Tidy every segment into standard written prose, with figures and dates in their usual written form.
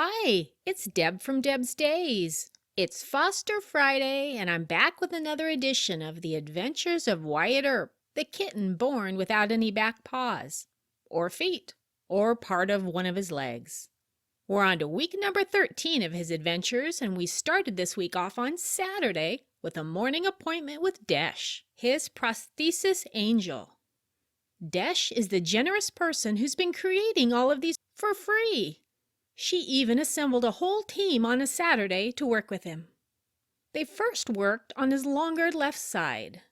Hi, it's Deb from Deb's Days. It's Foster Friday, and I'm back with another edition of the Adventures of Wyatt Earp, the kitten born without any back paws, or feet, or part of one of his legs. We're on to week number 13 of his adventures, and we started this week off on Saturday with a morning appointment with Desh, his prosthesis angel. Desh is the generous person who's been creating all of these for free. She even assembled a whole team on a Saturday to work with him. They first worked on his longer left side.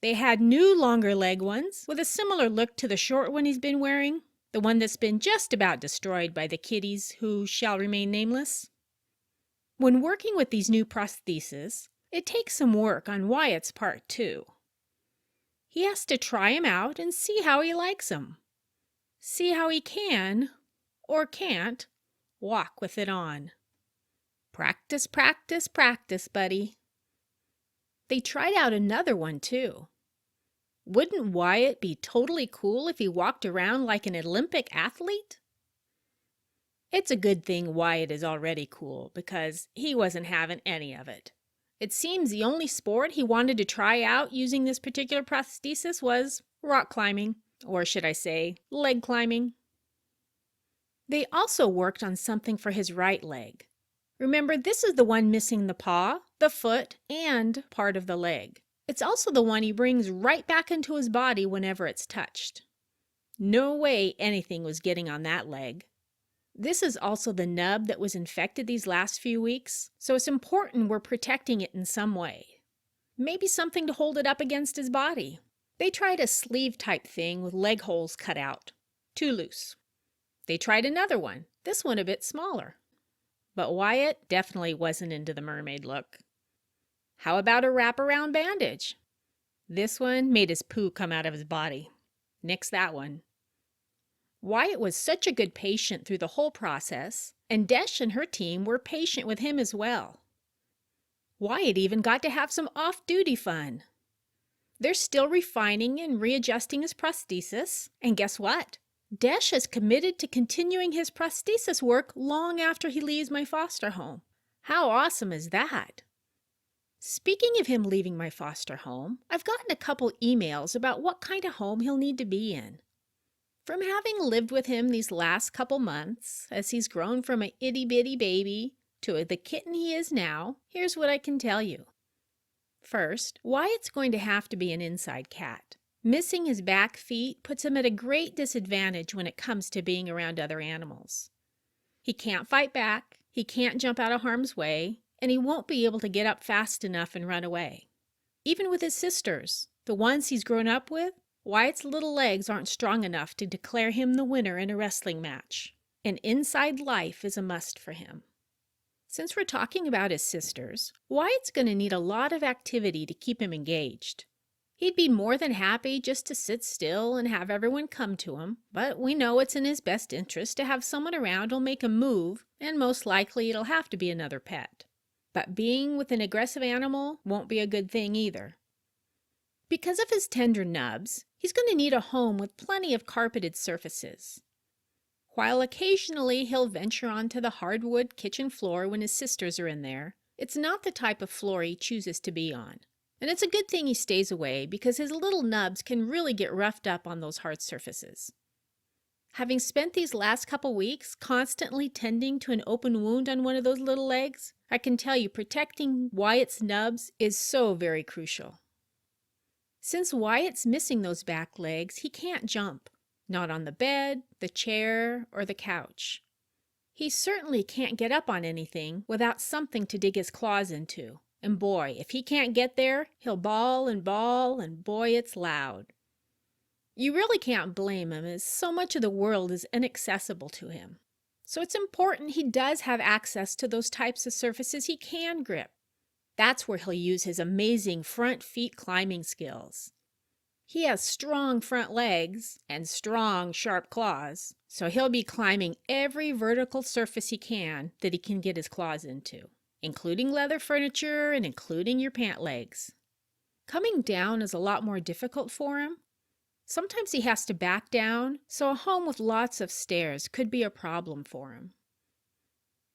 They had new longer leg ones with a similar look to the short one he's been wearing, the one that's been just about destroyed by the kitties who shall remain nameless. When working with these new prostheses, it takes some work on Wyatt's part too. He has to try 'em out and see how he likes 'em. See how he can, or can't, walk with it on. Practice, practice, practice, buddy. They tried out another one too. Wouldn't Wyatt be totally cool if he walked around like an Olympic athlete? It's a good thing Wyatt is already cool because he wasn't having any of it. It seems the only sport he wanted to try out using this particular prosthesis was rock climbing, or should I say, leg climbing. They also worked on something for his right leg. Remember, this is the one missing the paw, the foot, and part of the leg. It's also the one he brings right back into his body whenever it's touched. No way anything was getting on that leg. This is also the nub that was infected these last few weeks, so it's important we're protecting it in some way. Maybe something to hold it up against his body. They tried a sleeve type thing with leg holes cut out. Too loose. They tried another one, this one a bit smaller. But Wyatt definitely wasn't into the mermaid look. How about a wraparound bandage? This one made his poo come out of his body. Nix that one. Wyatt was such a good patient through the whole process, and Desh and her team were patient with him as well. Wyatt even got to have some off-duty fun. They're still refining and readjusting his prosthesis, and guess what? Desh is committed to continuing his prosthesis work long after he leaves my foster home. How awesome is that? Speaking of him leaving my foster home, I've gotten a couple emails about what kind of home he'll need to be in. From having lived with him these last couple months, as he's grown from an itty-bitty baby to the kitten he is now, here's what I can tell you. First, Wyatt's going to have to be an inside cat. Missing his back feet puts him at a great disadvantage when it comes to being around other animals. He can't fight back, he can't jump out of harm's way, and he won't be able to get up fast enough and run away. Even with his sisters, the ones he's grown up with, Wyatt's little legs aren't strong enough to declare him the winner in a wrestling match. An inside life is a must for him. Since we're talking about his sisters, Wyatt's going to need a lot of activity to keep him engaged. He'd be more than happy just to sit still and have everyone come to him, but we know it's in his best interest to have someone around who'll make him move, and most likely it'll have to be another pet. But being with an aggressive animal won't be a good thing either. Because of his tender nubs, he's going to need a home with plenty of carpeted surfaces. While occasionally he'll venture onto the hardwood kitchen floor when his sisters are in there, it's not the type of floor he chooses to be on. And it's a good thing he stays away because his little nubs can really get roughed up on those hard surfaces. Having spent these last couple weeks constantly tending to an open wound on one of those little legs, I can tell you protecting Wyatt's nubs is so very crucial. Since Wyatt's missing those back legs, he can't jump. Not on the bed, the chair, or the couch. He certainly can't get up on anything without something to dig his claws into. And boy, if he can't get there, he'll bawl, and boy, it's loud. You really can't blame him, as so much of the world is inaccessible to him. So it's important he does have access to those types of surfaces he can grip. That's where he'll use his amazing front feet climbing skills. He has strong front legs and strong, sharp claws, so he'll be climbing every vertical surface he can get his claws into, including leather furniture and including your pant legs. Coming down is a lot more difficult for him. Sometimes he has to back down, so a home with lots of stairs could be a problem for him.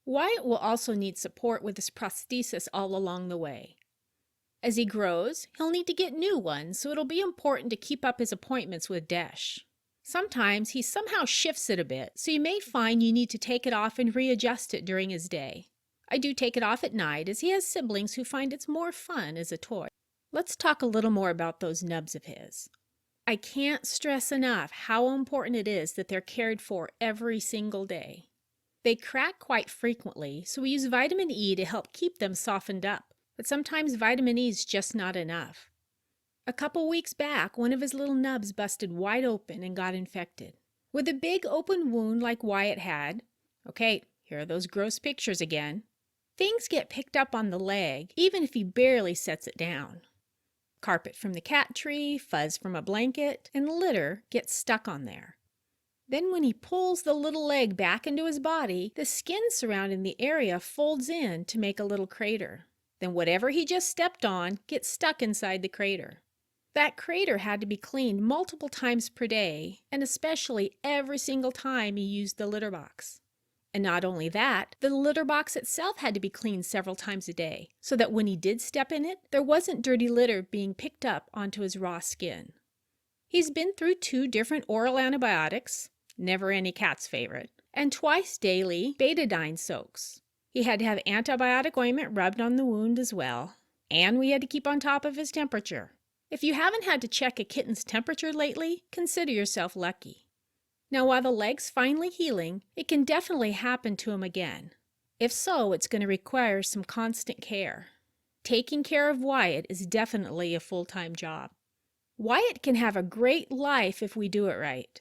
Wyatt will also need support with his prosthesis all along the way. As he grows, he'll need to get new ones, so it'll be important to keep up his appointments with Desh. Sometimes he somehow shifts it a bit, so you may find you need to take it off and readjust it during his day. I do take it off at night, as he has siblings who find it's more fun as a toy. Let's talk a little more about those nubs of his. I can't stress enough how important it is that they're cared for every single day. They crack quite frequently, so we use vitamin E to help keep them softened up. But sometimes vitamin E is just not enough. A couple weeks back, one of his little nubs busted wide open and got infected. With a big open wound like Wyatt had, okay, here are those gross pictures again, things get picked up on the leg even if he barely sets it down. Carpet from the cat tree, fuzz from a blanket, and litter gets stuck on there. Then when he pulls the little leg back into his body, the skin surrounding the area folds in to make a little crater. Then whatever he just stepped on gets stuck inside the crater. That crater had to be cleaned multiple times per day, and especially every single time he used the litter box. And not only that, the litter box itself had to be cleaned several times a day, so that when he did step in it, there wasn't dirty litter being picked up onto his raw skin. He's been through 2 different oral antibiotics, never any cat's favorite, and twice daily betadine soaks. He had to have antibiotic ointment rubbed on the wound as well, and we had to keep on top of his temperature. If you haven't had to check a kitten's temperature lately, consider yourself lucky. Now, while the leg's finally healing, it can definitely happen to him again. If so, it's going to require some constant care. Taking care of Wyatt is definitely a full-time job. Wyatt can have a great life if we do it right.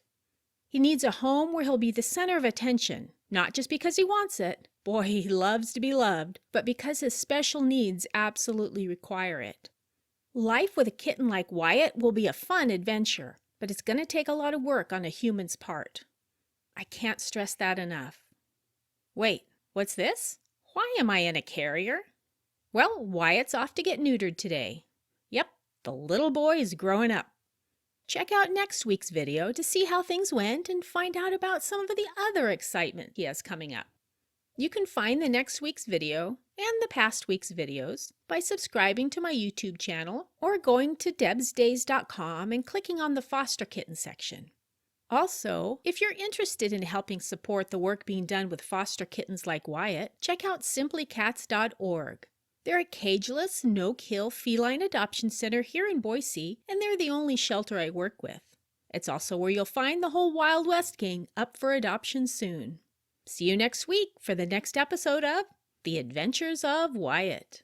He needs a home where he'll be the center of attention, not just because he wants it, boy, he loves to be loved, but because his special needs absolutely require it. Life with a kitten like Wyatt will be a fun adventure, but it's going to take a lot of work on a human's part. I can't stress that enough. Wait, what's this? Why am I in a carrier? Well, Wyatt's off to get neutered today. Yep, the little boy is growing up. Check out next week's video to see how things went and find out about some of the other excitement he has coming up. You can find the next week's video and the past week's videos by subscribing to my YouTube channel or going to debsdays.com and clicking on the foster kitten section. Also, if you're interested in helping support the work being done with foster kittens like Wyatt, check out simplycats.org. They're a cageless, no-kill feline adoption center here in Boise, and they're the only shelter I work with. It's also where you'll find the whole Wild West gang up for adoption soon. See you next week for the next episode of The Adventures of Wyatt.